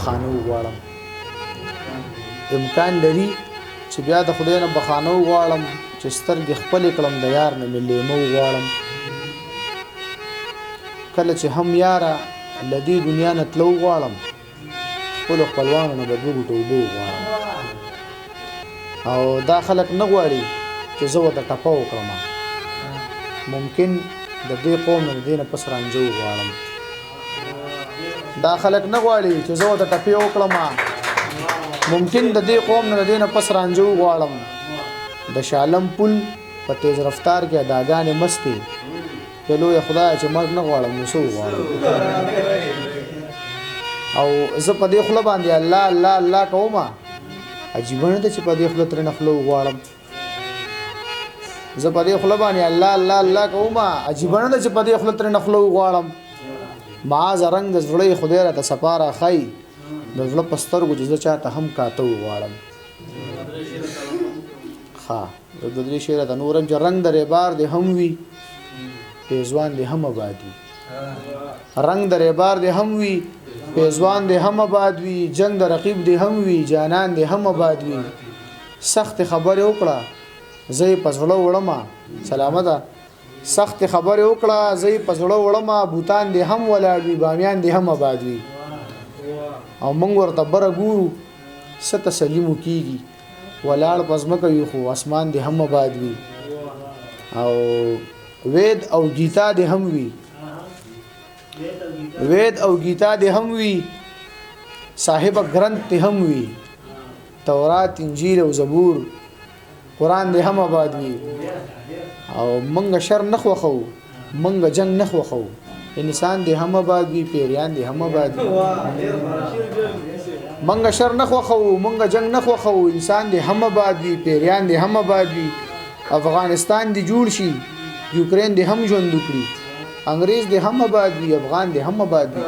بخانه وغواړم امکان لري چې بیا د خدای نه بخانه وغواړم چې سترګې خپلې کړم د یار نه مې لیمه وغواړم کله چې هم یاره له دې دنیا نه تلو وغواړم خپلو خپلوانو نه به 2 ګوټه اوبه وغواړم او دا خلک نه غواړي چې زه ورته ټپه وکړم ممکن د دې قوم نه د دې نه پس رانجه وغواړم دا خلک نه غواړي چې زه ورته ټپې وکړم ممکن د دې قوم نه د دې نه پس رانجه وغواړم د شالم پل په تیز رفتار کې اداګانې مستې چې لویه خدایه چې مرګ نه غواړم نو څه وغواړم او زه په دې خوله باندې الله الله الله کوم عجیبه نه ده چې په دې خوله ترېنه خوله وغواړم زه په دې خوله باندې الله الله الله کوم عجیبه نه ده چې په دې خوله ترېنه خوله وغواړم معاذ رنګ د زړه خدای راته صفا راښایي د زړه په سترګو چې زه چاته هم کاته وغواړم ښه د دې شعر د نورم چې رنګ د ریبار دې هم وي پیزوان دې هم آباد وي رنګ د ریبار دې هم وي پیزوان دې هم آباد وي جنگ د رقیب دې هم وي جانان دې هم آباد وي سخت خبره وکړه زه په زړه وړم سلامته سخت خبره وکړه زه په زړه وړم بوتان دې هم ولاړ وي بامیان دې هم آباد وي او موږ ورته بره ګورو څه تسلي مو کېږي ولاړ پزمکه وي خو اسمان دې هم آباد وي او وید او گیتا دې هم وي وید او گیتا دې هم وي صاحب گرنث دې هم وي تورات انجیل او زبور قرآن دې هم آباد وي او منګه شر نه خوښو منګه جنگ نه خوښو انسان دې هم آباد وي پیریان دې هم آباد وي منګه شر نه خوښو منګه جنگ نه خوښو انسان دې هم آباد وي پیریان دې هم آباد وي افغانستان دې جوړ شي یوکرین دې هم ژوند وکړي انګریز دې هم آباد وي افغان دې هم آباد وي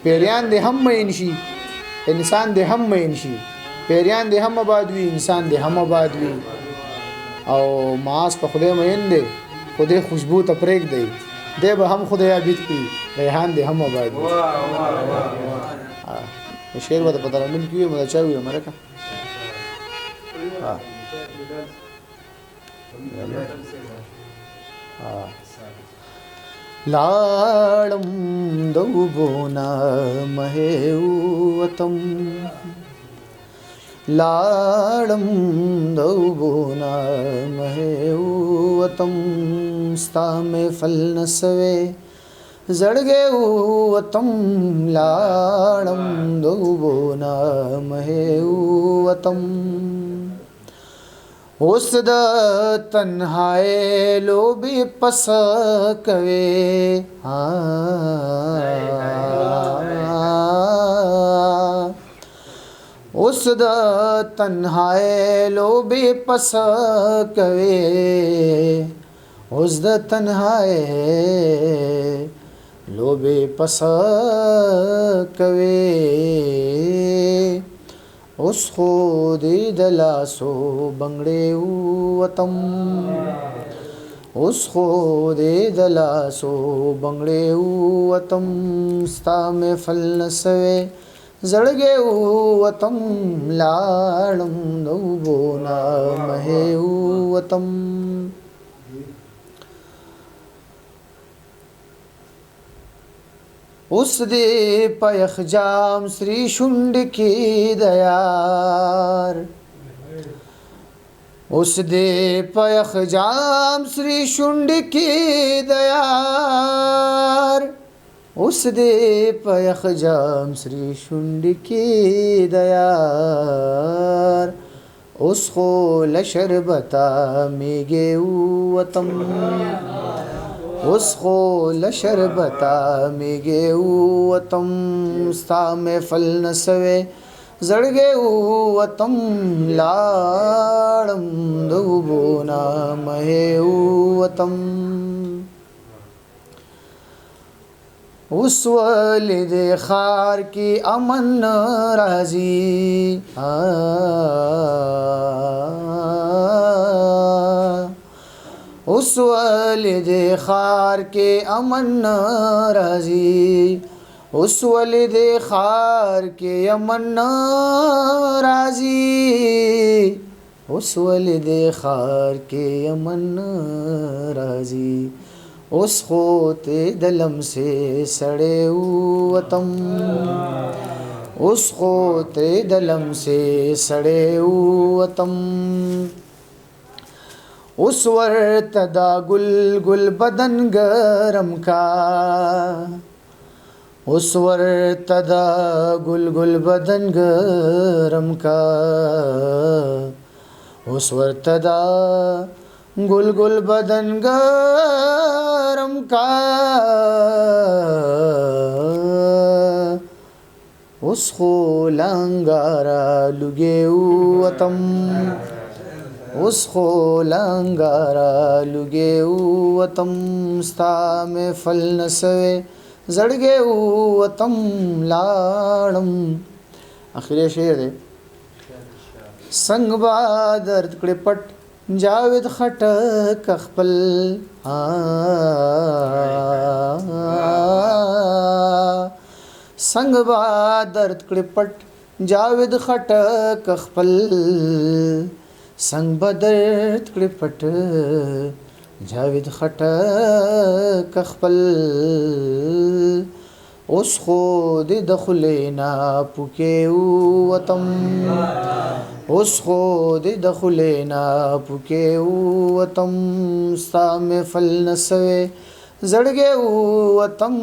پیریان دې هم مین شي انسان دې هم مین شي پیریان دې هم آباد وي انسان دې هم آباد وي او معاذ په خدای مین دی خدای خوشبو ته پرېږ دی دی به هم خدای عبید کړي ریحان دې هم آباد وي شعر به په ترنم کې وي مده چا وي مرکه لاړم دوبونا مهوتم لاړم دوبونا مهوتم ستا محفل نسوي زړګې وتم لاړم دوبونا مهوتم اوس د تنهای لوبي پس کوي اوس د تنهای لوبي پس کوي اوس د تنهای لوبي پس کوي اوس خو دې د لاسو بنګړې وتم اوس خو دې د لاسو بنګړې وتم ستا محفل نسوي زړګې وتم لاړم دوبونا مهوتم اوس دې پيخ جام سری شونډ کې دیار اوس دې پيخ جام سری شونډ کې دیار اوس دې پيخ جام سری شونډ کې دیار اوس خو لشربتا میګه وتم اوس خو لشربتا میګه وتم ستا محفل نسوي زړګې وتم لاړم دوبونا مهوتم اوس ولید خار کی امن راځي اوس ولید خار کې امن راځي اوس ولې د خار کې یمن راځي اوس ولې د خار کې یمن راځي اوس خو ته د لمسه سړې وتم اوس خو ته د لمسه سړې وتم اوس ورته دا ګل ګل بدن ګرم کا اوس ورته دا ګل ګل بدن ګرم کا اوس ورته دا ګل ګل بدن ګرم کا اوس خو لنګارا لګي وتم اوس خو لنګارا لګي وتم ستا مې فل نسوي زړګي وتم لاړم اخیری شعر دی څنګه با درد کړې پټ جاوید خټک خپل څنګه با درد کړې پټ جاوید خټک خپل څنګه با درد کړې پټ جاوید خټک خپل اوس خو د خلینا پوکې وتم اوس خو د خلینا پوکې وتم ستا مې فل نسوي زړګي وتم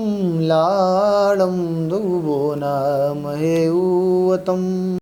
لاړم دوبونه مې وتم